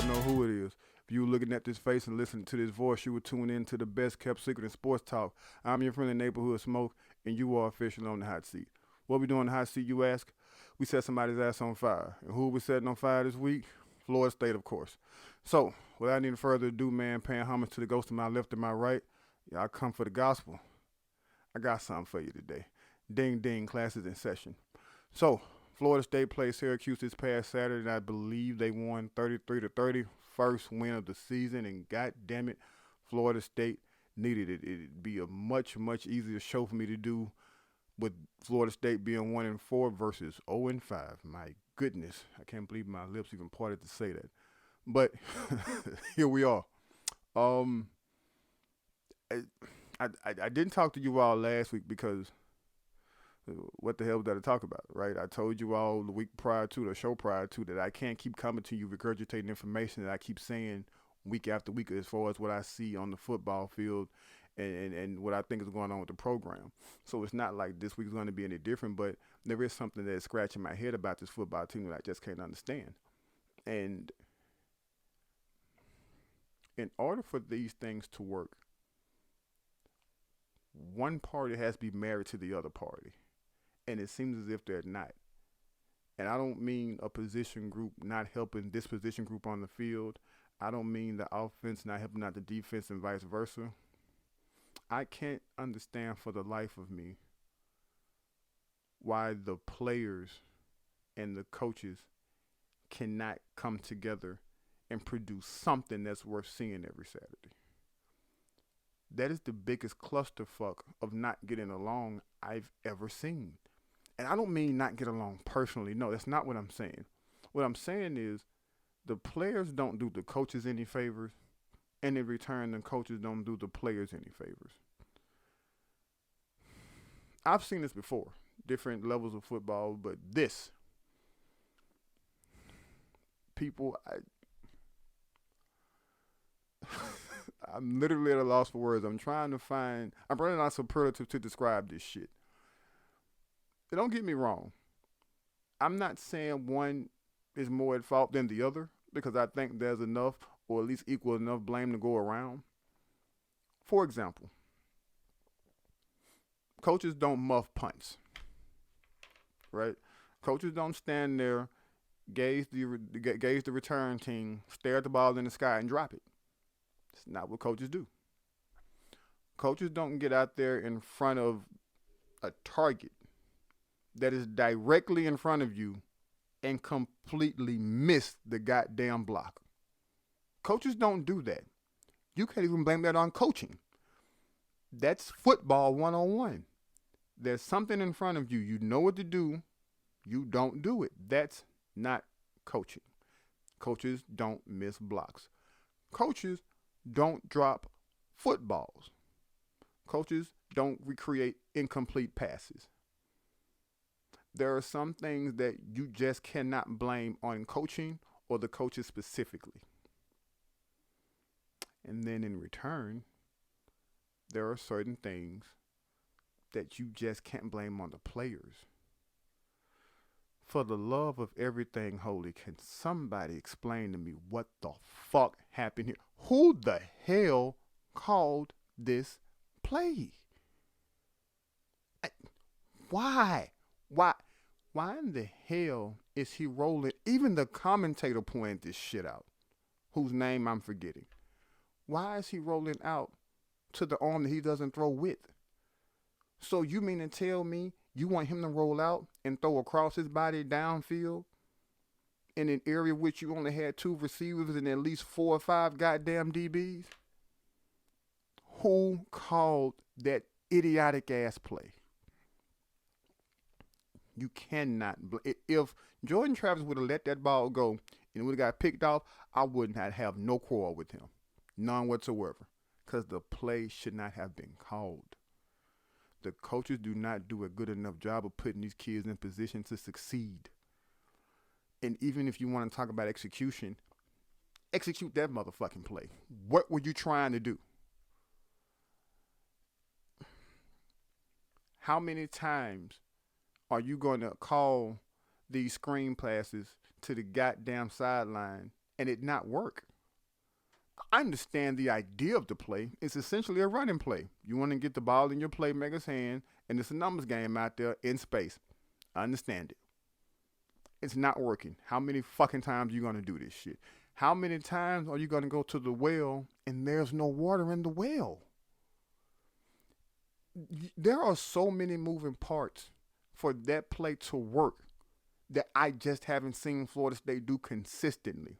know who it is. If you were looking at this face and listening to this voice, you would tune in to the best kept secret in sports talk. I'm your friendly neighborhood smoke, and you are officially on the hot seat. What we doing in the hot seat, you ask? We set somebody's ass on fire. And who are we setting on fire this week? Florida State, of course. So, without any further ado, man, paying homage to the ghost to my left and my right, y'all come for the gospel. I got something for you today. Ding ding, classes in session. So, Florida State played Syracuse this past Saturday, and I believe they won 33-30, first win of the season. And god damn it, Florida State needed it. It'd be a much easier show for me to do with Florida State being 1-4 versus 0-5. My goodness, I can't believe my lips even parted to say that. But here we are. Um, I didn't talk to you all last week because what the hell was that to talk about, right? I told you all the week prior to, the show prior to, that I can't keep coming to you regurgitating information that I keep saying week after week as far as what I see on the football field and what I think is going on with the program. So it's not like this week is going to be any different, but there is something that is scratching my head about this football team that I just can't understand. And in order for these things to work, one party has to be married to the other party. And it seems as if they're not. And I don't mean a position group not helping this position group on the field. I don't mean the offense not helping out the defense and vice versa. I can't understand for the life of me why the players and the coaches cannot come together and produce something that's worth seeing every Saturday. That is the biggest clusterfuck of not getting along I've ever seen. And I don't mean not get along personally. No, that's not what I'm saying. What I'm saying is the players don't do the coaches any favors, and in return, the coaches don't do the players any favors. I've seen this before, different levels of football, but this, people, I'm literally at a loss for words. I'm running out of superlative to describe this shit. Don't get me wrong. I'm not saying one is more at fault than the other because I think there's enough or at least equal enough blame to go around. For example, coaches don't muff punts, right? Coaches don't stand there, gaze the return team, stare at the ball in the sky and drop it. It's not what coaches do. Coaches don't get out there in front of a target that is directly in front of you and completely miss the goddamn block. Coaches don't do that. You can't even blame that on coaching. That's football 101. There's something in front of you. You know what to do. You don't do it. That's not coaching. Coaches don't miss blocks. Coaches don't drop footballs. Coaches don't recreate incomplete passes. There are some things that you just cannot blame on coaching or the coaches specifically. And then in return, there are certain things that you just can't blame on the players. For the love of everything holy, can somebody explain to me what the fuck happened here? Who the hell called this play? Why? Why? Why in the hell is he rolling? Even the commentator pointed this shit out, whose name I'm forgetting. Why is he rolling out to the arm that he doesn't throw with? So you mean to tell me you want him to roll out and throw across his body downfield in an area which you only had 2 receivers and at least 4 or 5 goddamn DBs? Who called that idiotic ass play? You cannot. If Jordan Travis would have let that ball go and it would have got picked off, I would not have no quarrel with him. None whatsoever. Because the play should not have been called. The coaches do not do a good enough job of putting these kids in position to succeed. And even if you want to talk about execution, execute that motherfucking play. What were you trying to do? How many times are you going to call these screen passes to the goddamn sideline and it not work. I understand the idea of the play. It's essentially a running play. You want to get the ball in your playmaker's hand, and it's a numbers game out there in space. I understand it. It's not working. How many fucking times are you gonna do this shit? How many times are you gonna go to the well and there's no water in the well? There are so many moving parts for that play to work that I just haven't seen Florida State do consistently.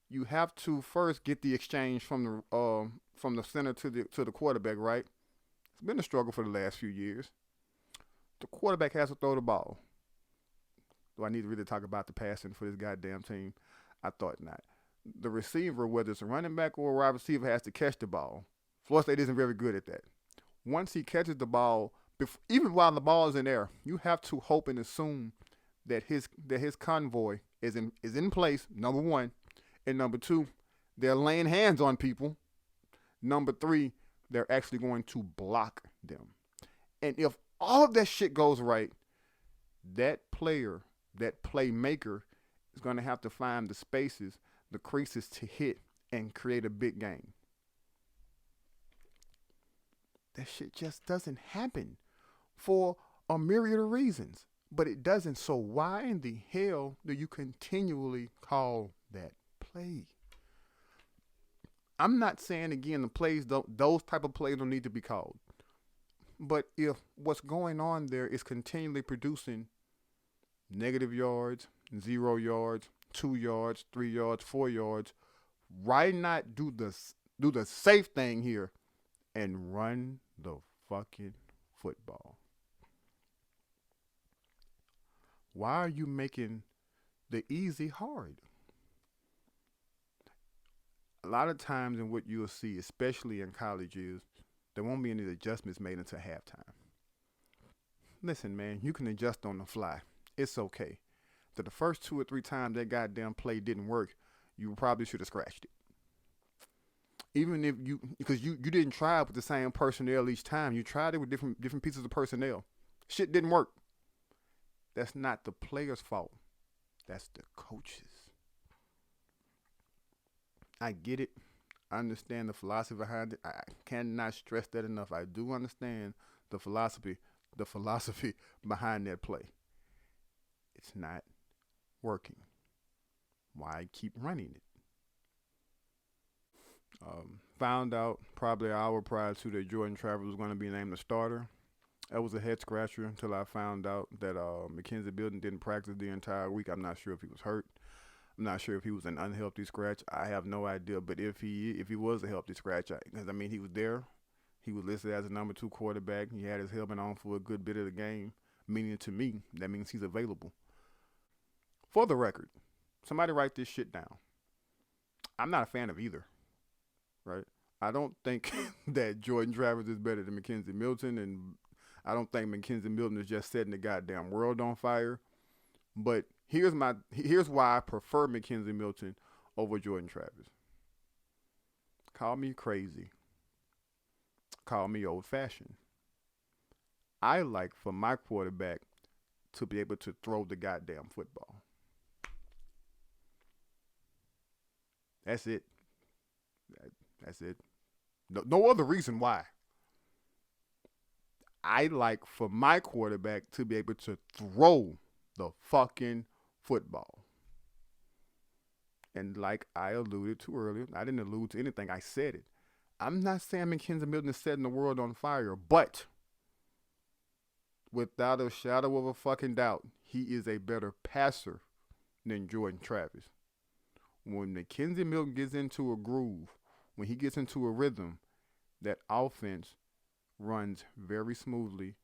You have to first get the exchange from the center to the quarterback, right? It's been a struggle for the last few years. The quarterback has to throw the ball. Do I need to really talk about the passing for this goddamn team? I thought not. The receiver, whether it's a running back or a wide receiver, has to catch the ball. Florida State isn't very good at that. Once he catches the ball, even while the ball is in air, you have to hope and assume that his convoy is in place. Number one, and number two, they're laying hands on people. Number three, they're actually going to block them. And if all of that shit goes right, that player, that playmaker, is going to have to find the spaces, the creases to hit and create a big game. That shit just doesn't happen for a myriad of reasons. But it doesn't. So why in the hell do you continually call that play? I'm not saying, again, those type of plays don't need to be called. But if what's going on there is continually producing negative yards, 0 yards, 2 yards, 3 yards, 4 yards, why not do the safe thing here and run the fucking football? Why are you making the easy hard? A lot of times in what you'll see, especially in college, is there won't be any adjustments made until halftime. Listen, man, you can adjust on the fly. It's okay. That the first 2 or 3 times that goddamn play didn't work, you probably should have scratched it. Even if because you didn't try it with the same personnel each time. You tried it with different pieces of personnel. Shit didn't work. That's not the player's fault. That's the coach's. I get it. I understand the philosophy behind it. I cannot stress that enough. I do understand the philosophy behind that play. It's not working. Why keep running it? Found out probably an hour prior to that Jordan Travers was going to be named the starter. That was a head scratcher until I found out that Mackenzie Milton didn't practice the entire week. I'm not sure if he was hurt. I'm not sure if he was an unhealthy scratch. I have no idea. But if he was a healthy scratch, because he was there. He was listed as a number 2 quarterback. He had his helmet on for a good bit of the game. Meaning to me, that means he's available. For the record, somebody write this shit down. I'm not a fan of either. Right? I don't think that Jordan Travers is better than Mackenzie Milton, and I don't think Mackenzie Milton is just setting the goddamn world on fire. But here's why I prefer Mackenzie Milton over Jordan Travers. Call me crazy. Call me old-fashioned. I like for my quarterback to be able to throw the goddamn football. That's it. That's it. No other reason why. I like for my quarterback to be able to throw the fucking football. And like I alluded to earlier, I didn't allude to anything. I said it. I'm not saying Mackenzie Milton is setting the world on fire, but without a shadow of a fucking doubt, he is a better passer than Jordan Travers. When Mackenzie Milton gets into a groove, when he gets into a rhythm, that offense runs very smoothly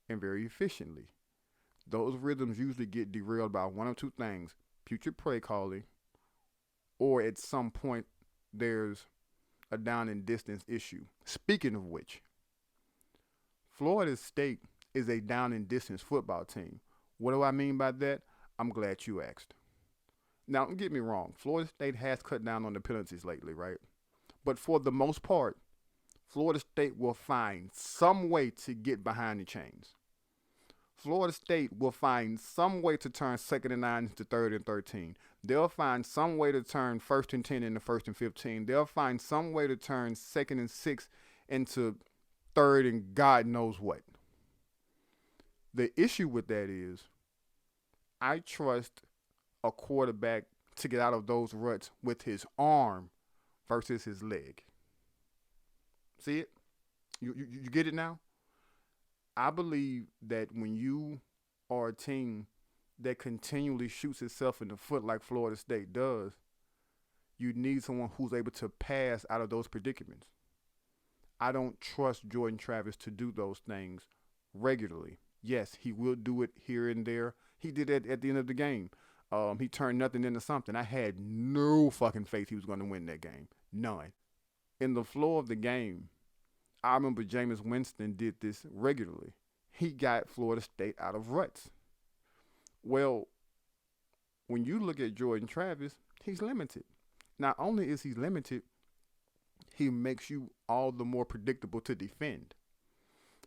and very efficiently. Those rhythms usually get derailed by one of two things: putrid play calling, or at some point there's a down and distance issue. Speaking of which, Florida State is a down and distance football team. What do I mean by that? I'm glad you asked. Now, don't get me wrong. Florida State has cut down on the penalties lately, right? But for the most part, Florida State will find some way to get behind the chains. Florida State will find some way to turn second and 9 into third and 13. They'll find some way to turn first and 10 into first and 15. They'll find some way to turn second and 6 into third and God knows what. The issue with that is I trust a quarterback to get out of those ruts with his arm versus his leg. See it? You get it now? I believe that when you are a team that continually shoots itself in the foot like Florida State does, you need someone who's able to pass out of those predicaments. I don't trust Jordan Travis to do those things regularly. Yes, he will do it here and there. He did it at the end of the game. He turned nothing into something. I had no fucking faith he was going to win that game. None. In the flow of the game, I remember Jameis Winston did this regularly. He got Florida State out of ruts. Well, when you look at Jordan Travis, he's limited. Not only is he limited, he makes you all the more predictable to defend.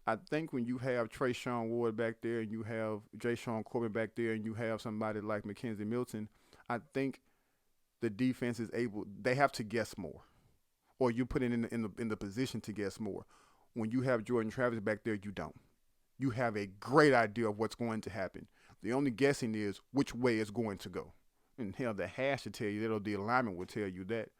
I think when you have Trayshawn Ward back there and you have Jashawn Corbin back there and you have somebody like McKenzie Milton, I think the defense is able, they have to guess more. Or you put it in the position to guess more. When you have Jordan Travis back there, you don't. You have a great idea of what's going to happen. The only guessing is which way it's going to go. And hell, the hash will tell you that, or the alignment will tell you that.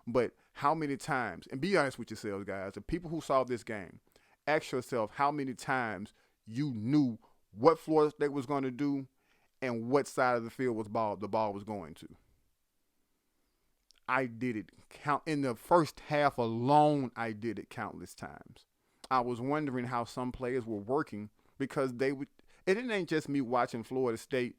But how many times, and be honest with yourselves, guys, the people who saw this game, ask yourself how many times you knew what Florida State was going to do and what side of the field the ball was going to. I did it in the first half alone. I did it countless times. I was wondering how some players were working because they would. And it ain't just me watching Florida State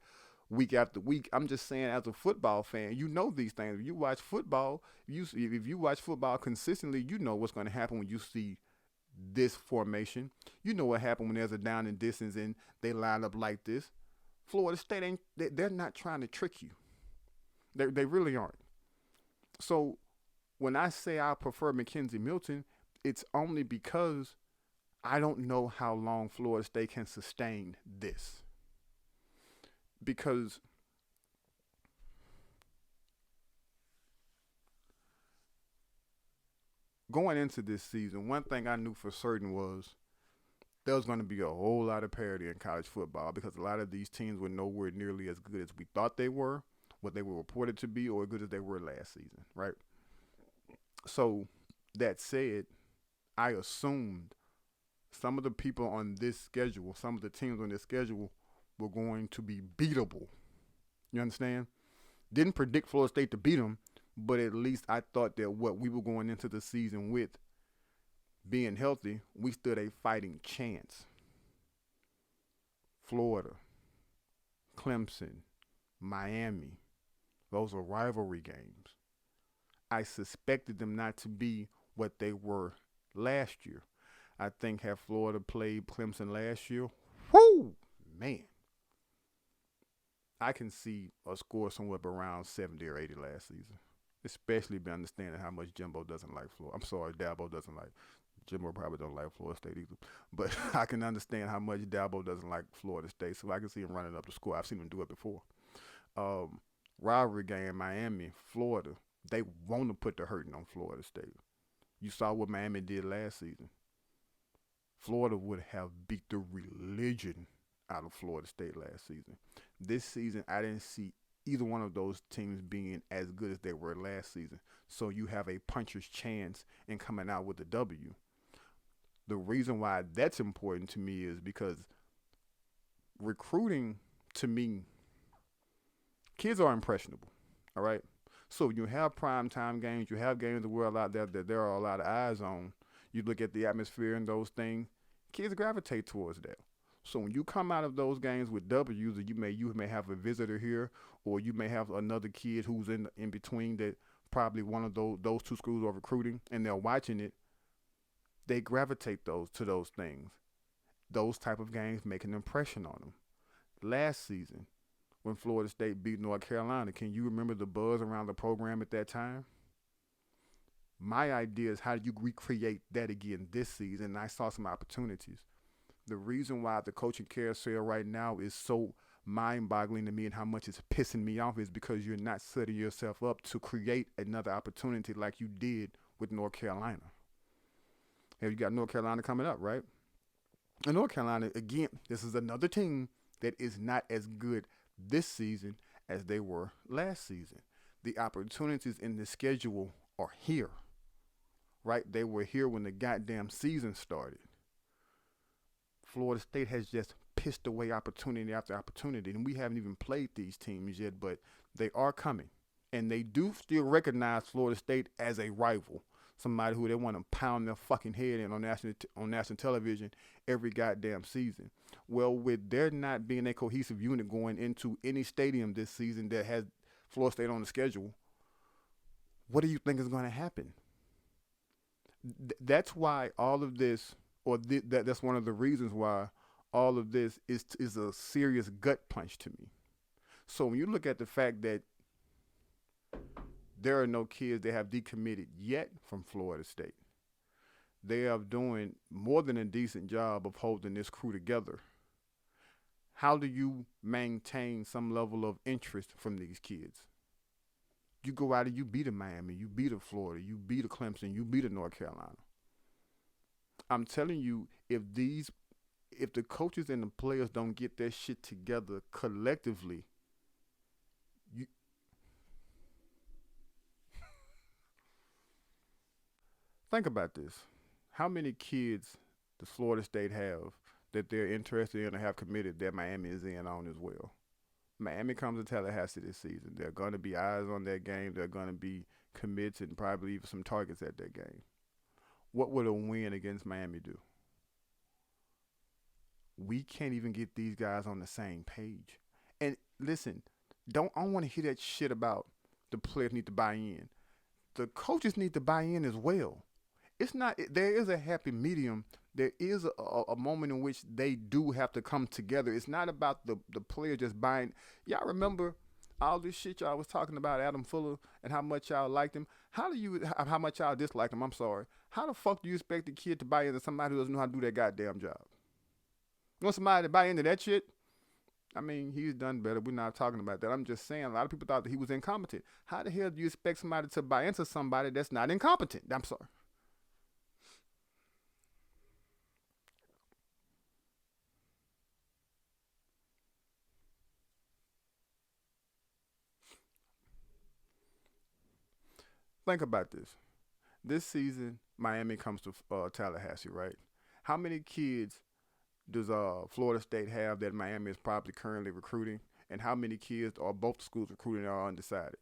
week after week. I'm just saying, as a football fan, you know these things. If you watch football, if you watch football consistently, you know what's going to happen when you see this formation. You know what happened when there's a down and distance and they line up like this. Florida State ain't. They're not trying to trick you. They really aren't. So when I say I prefer McKenzie Milton, it's only because I don't know how long Florida State can sustain this. Because going into this season, one thing I knew for certain was there was going to be a whole lot of parity in college football because a lot of these teams were nowhere nearly as good as we thought they were, what they were reported to be, or as good as they were last season, right? So that said, I assumed some of the people on this schedule, some of the teams on this schedule were going to be beatable. You understand? Didn't predict Florida State to beat them, but at least I thought that what we were going into the season with, being healthy, we stood a fighting chance. Florida, Clemson, Miami, those are rivalry games. I suspected them not to be what they were last year. I think had Florida played Clemson last year, whoo, man, I can see a score somewhere up around 70 or 80 last season, especially by understanding how much Jimbo doesn't like Florida. I'm sorry, Dabo doesn't like. Jimbo probably don't like Florida State either. But I can understand how much Dabo doesn't like Florida State, so I can see him running up the score. I've seen him do it before. Rivalry game, Miami, Florida. They want to put the hurting on Florida State. You saw what Miami did last season. Florida would have beat the religion out of Florida State last season. This season, I didn't see either one of those teams being as good as they were last season. So you have a puncher's chance in coming out with a W. The reason why that's important to me is because recruiting, to me, kids are impressionable, all right? So you have primetime games, you have games of the world out there that there are a lot of eyes on. You look at the atmosphere and those things, kids gravitate towards that. So when you come out of those games with W's, you may have a visitor here, or you may have another kid who's in between that probably one of those two schools are recruiting, and they're watching it. They gravitate to those things. Those type of games make an impression on them. Last season, when Florida State beat North Carolina, can you remember the buzz around the program at that time? My idea is how do you recreate that again this season, and I saw some opportunities. The reason why the coaching carousel right now is so mind-boggling to me and how much it's pissing me off is because you're not setting yourself up to create another opportunity like you did with North Carolina. And you got North Carolina coming up, right? And North Carolina, again, this is another team that is not as good this season as they were last season. The opportunities in the schedule are here, right? They were here when the goddamn season started. Florida State has just pissed away opportunity after opportunity, and we haven't even played these teams yet, but they are coming. And they do still recognize Florida State as a rival, somebody who they want to pound their fucking head in on national television every goddamn season. Well, with there not being a cohesive unit going into any stadium this season that has Florida State on the schedule, what do you think is going to happen? That's why all of this, or that's one of the reasons why all of this is a serious gut punch to me. So when you look at the fact that there are no kids that have decommitted yet from Florida State, they are doing more than a decent job of holding this crew together. How do you maintain some level of interest from these kids? You go out and you beat a Miami, you beat a Florida, you beat a Clemson, you beat a North Carolina. I'm telling you, if the coaches and the players don't get their shit together collectively, think about this. How many kids does Florida State have that they're interested in or have committed that Miami is in on as well? Miami comes to Tallahassee this season. There are going to be eyes on that game. There are going to be commits and probably even some targets at that game. What would a win against Miami do? We can't even get these guys on the same page. And listen, I don't want to hear that shit about the players need to buy in. The coaches need to buy in as well. It's not. There is a happy medium. There is a moment in which they do have to come together. It's not about the player just buying. Y'all remember all this shit y'all was talking about Adam Fuller and how much y'all liked him? How much y'all dislike him? I'm sorry. How the fuck do you expect the kid to buy into somebody who doesn't know how to do that goddamn job? You want somebody to buy into that shit? I mean, he's done better. We're not talking about that. I'm just saying a lot of people thought that he was incompetent. How the hell do you expect somebody to buy into somebody that's not incompetent? I'm sorry. Think about this. This season, Miami comes to Tallahassee, right? How many kids does Florida State have that Miami is probably currently recruiting? And how many kids are both schools recruiting are undecided?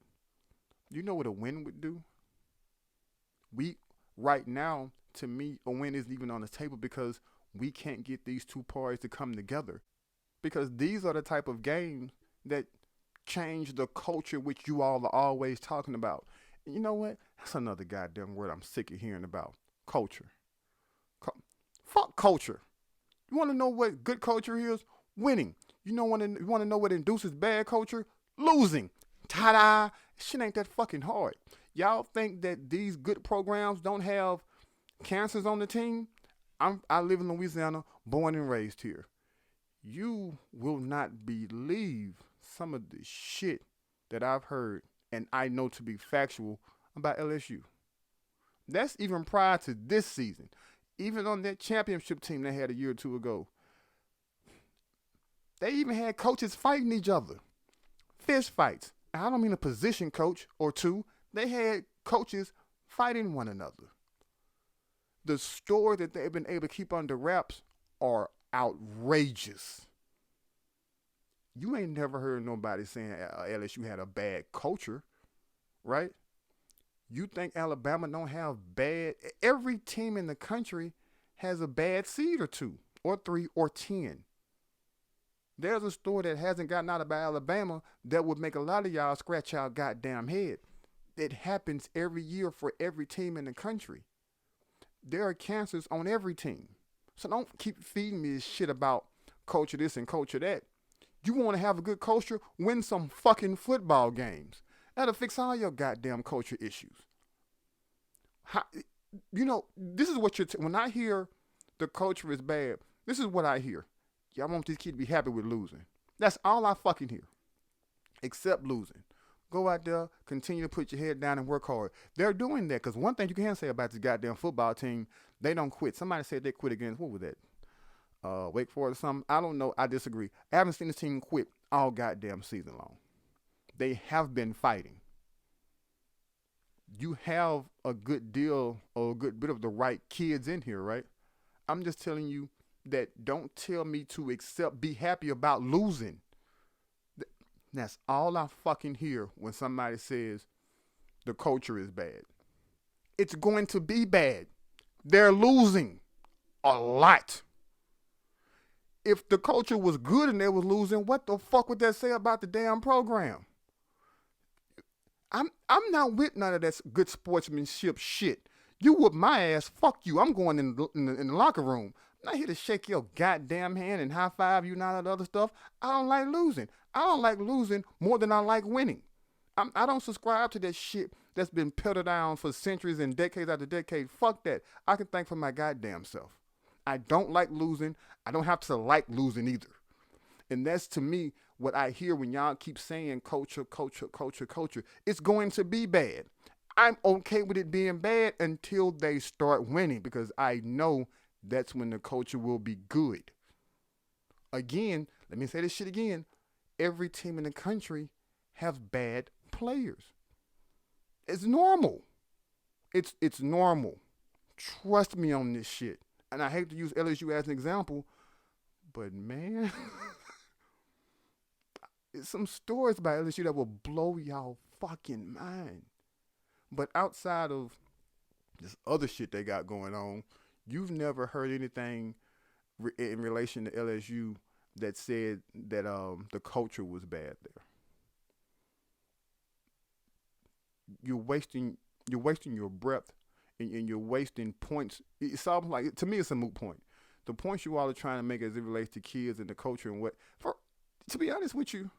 You know what a win would do? Right now, to me, a win isn't even on the table because we can't get these two parties to come together. Because these are the type of games that change the culture which you all are always talking about. You know what? That's another goddamn word I'm sick of hearing about. Culture. Fuck culture. You want to know what good culture is? Winning. You want to know what induces bad culture? Losing. Ta-da. Shit ain't that fucking hard. Y'all think that these good programs don't have cancers on the team? I live in Louisiana, born and raised here. You will not believe some of the shit that I've heard and I know to be factual about LSU. That's even prior to this season. Even on that championship team they had a year or two ago, they even had coaches fighting each other. Fist fights. I don't mean a position coach or two. They had coaches fighting one another. The story that they've been able to keep under wraps are outrageous. You ain't never heard nobody saying LSU had a bad culture, right? You think Alabama don't have bad? Every team in the country has a bad seed or two, or 3, or 10. There's a story that hasn't gotten out about Alabama that would make a lot of y'all scratch y'all goddamn head. It happens every year for every team in the country. There are cancers on every team. So don't keep feeding me this shit about culture this and culture that. You want to have a good culture? Win some fucking football games. That'll fix all your goddamn culture issues. This is what when I hear the culture is bad, This is what I hear. Y'all want this kid to be happy with losing. That's all I fucking hear. Except losing. Go out there, continue to put your head down and work hard. They're doing that because one thing you can say about this goddamn football team, they don't quit. Somebody said they quit against, what was that? Wake Forest or something. I don't know. I disagree. I haven't seen this team quit all goddamn season long. They have been fighting. You have a good deal or a good bit of the right kids in here, right? I'm just telling you that don't tell me to be happy about losing. That's all I fucking hear when somebody says the culture is bad. It's going to be bad. They're losing a lot. If the culture was good and they was losing, what the fuck would that say about the damn program? I'm not with none of that good sportsmanship shit. You whoop my ass, fuck you. I'm going in the locker room. I'm not here to shake your goddamn hand and high five you and all that other stuff. I don't like losing. I don't like losing more than I like winning. I don't subscribe to that shit that's been peddled down for centuries and decades after decade. Fuck that. I can think for my goddamn self. I don't like losing. I don't have to like losing either. And that's, to me, what I hear when y'all keep saying culture. It's going to be bad. I'm okay with it being bad until they start winning, because I know that's when the culture will be good. Again, let me say this shit again. Every team in the country has bad players. It's normal. It's normal. Trust me on this shit. And I hate to use LSU as an example, but man, it's some stories about LSU that will blow y'all fucking mind. But outside of this other shit they got going on, you've never heard anything in relation to LSU that said that the culture was bad there. You're wasting your breath, and you're wasting points. It's almost like, to me, it's a moot point. The points you all are trying to make as it relates to kids and the culture and to be honest with you,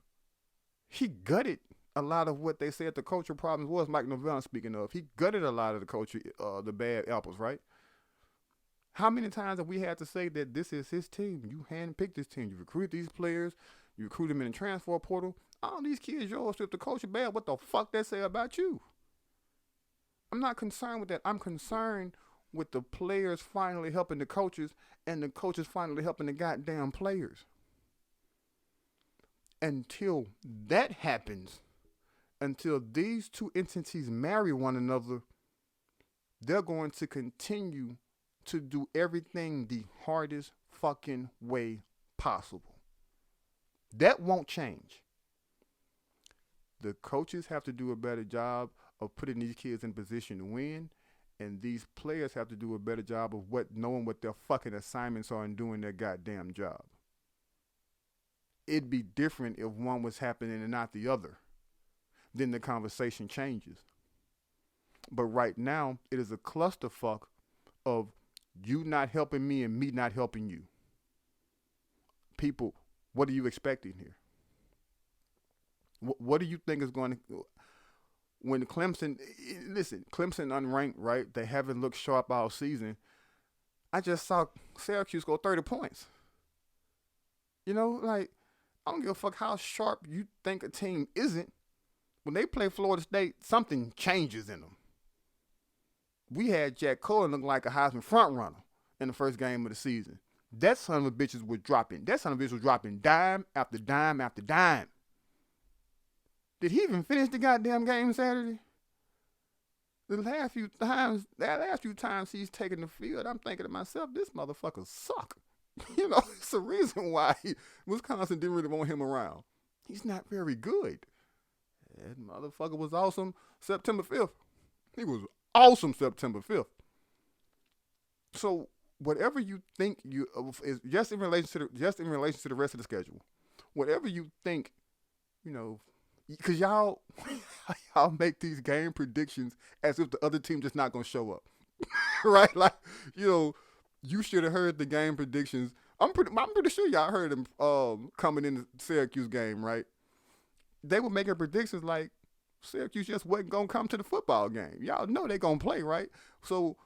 he gutted a lot of what they said the culture problems was. Mike Novella, speaking of, he gutted a lot of the culture, the bad apples, right? How many times have we had to say that this is his team? You handpicked this team. You recruited these players. You recruit them in the transfer portal. All these kids yours. If the culture bad, what the fuck they say about you? I'm not concerned with that. I'm concerned with the players finally helping the coaches and the coaches finally helping the goddamn players. Until that happens, until these two entities marry one another, they're going to continue to do everything the hardest fucking way possible. That won't change. The coaches have to do a better job of putting these kids in position to win, and these players have to do a better job of knowing what their fucking assignments are and doing their goddamn job. It'd be different if one was happening and not the other. Then the conversation changes. But right now, it is a clusterfuck of you not helping me and me not helping you. People, what are you expecting here? What do you think is going to... When Clemson unranked, right? They haven't looked sharp all season. I just saw Syracuse go 30 points. You know, like, I don't give a fuck how sharp you think a team isn't. When they play Florida State, something changes in them. We had Jack Cohen look like a Heisman front runner in the first game of the season. That son of a bitch was dropping. Dime after dime after dime. Did he even finish the goddamn game Saturday? The last few times he's taken the field, I'm thinking to myself, this motherfucker suck. You know, it's the reason why Wisconsin didn't really want him around. He's not very good. That motherfucker was awesome September 5th. He was awesome September 5th. So whatever you think is just in relation to the rest of the schedule, whatever you think, you know, because y'all make these game predictions as if the other team just not gonna show up, right? Like, you know, you should have heard the game predictions. I'm pretty sure y'all heard them coming in the Syracuse game, right? They were making predictions like Syracuse just wasn't gonna come to the football game. Y'all know they gonna play, right? So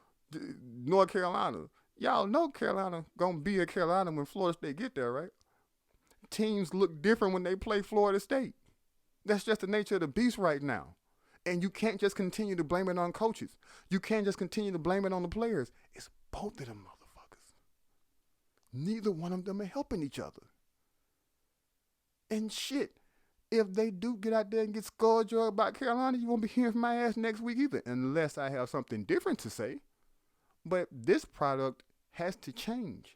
North Carolina, Y'all know Carolina gonna be at Carolina when Florida State get there, right? Teams look different when they play Florida State. That's just the nature of the beast right now. And you can't just continue to blame it on coaches. You can't just continue to blame it on the players. It's both of them motherfuckers. Neither one of them are helping each other. And shit, if they do get out there and get scored about Carolina, you won't be hearing from my ass next week either, unless I have something different to say. But this product has to change.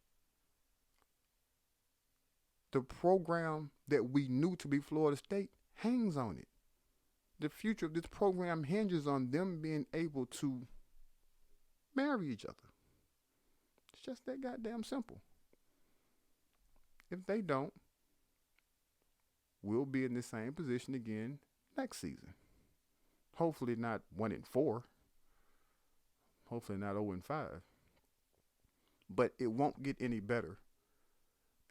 The program that we knew to be Florida State hangs on it. The future of this program hinges on them being able to marry each other. It's just that goddamn simple. If they don't, we'll be in the same position again next season. Hopefully not 1-4. Hopefully not 0-5. But it won't get any better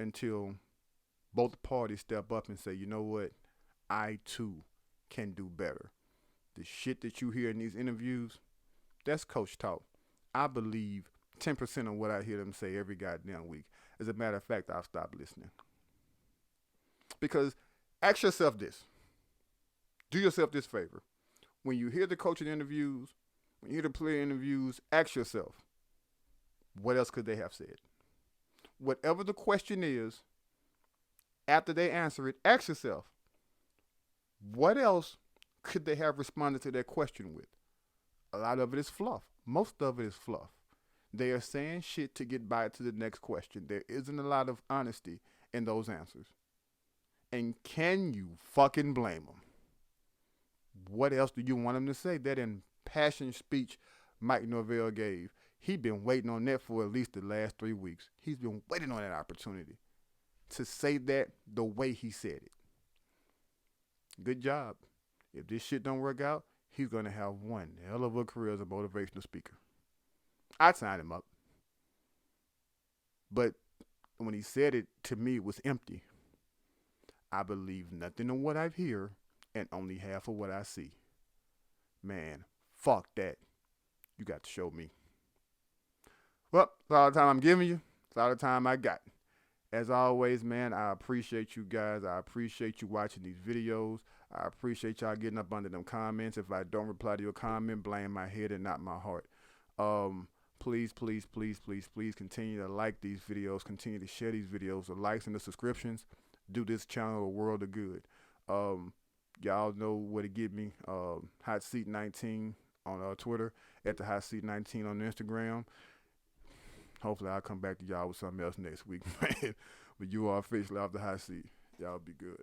until both parties step up and say, you know what, I too can do better. The shit that you hear in these interviews, that's coach talk. I believe 10% of what I hear them say every goddamn week. As a matter of fact, I'll stop listening. Because ask yourself this. Do yourself this favor. When you hear the coaching interviews, when you hear the player interviews, ask yourself, what else could they have said? Whatever the question is, after they answer it, ask yourself, what else could they have responded to that question with? A lot of it is fluff. Most of it is fluff. They are saying shit to get by to the next question. There isn't a lot of honesty in those answers. And can you fucking blame them? What else do you want them to say? That impassioned speech Mike Norvell gave, he's been waiting on that for at least the last 3 weeks. He's been waiting on that opportunity to say that the way he said it. Good job. If this shit don't work out, he's going to have one hell of a career as a motivational speaker. I'd sign him up. But when he said it, to me, it was empty. I believe nothing of what I hear and only half of what I see. Man, fuck that. You got to show me. Well, that's all the time I'm giving you. That's all the time I got. As always, man, I appreciate you guys. I appreciate you watching these videos. I appreciate y'all getting up under them comments. If I don't reply to your comment, blame my head and not my heart. Please, please, please, please, please continue to like these videos. Continue to share these videos. The likes and the subscriptions do this channel a world of good. Y'all know where to get me. Hot Seat 19 on Twitter, at the Hot Seat 19 on Instagram. Hopefully I'll come back to y'all with something else next week, man. But you are officially off the hot seat. Y'all be good.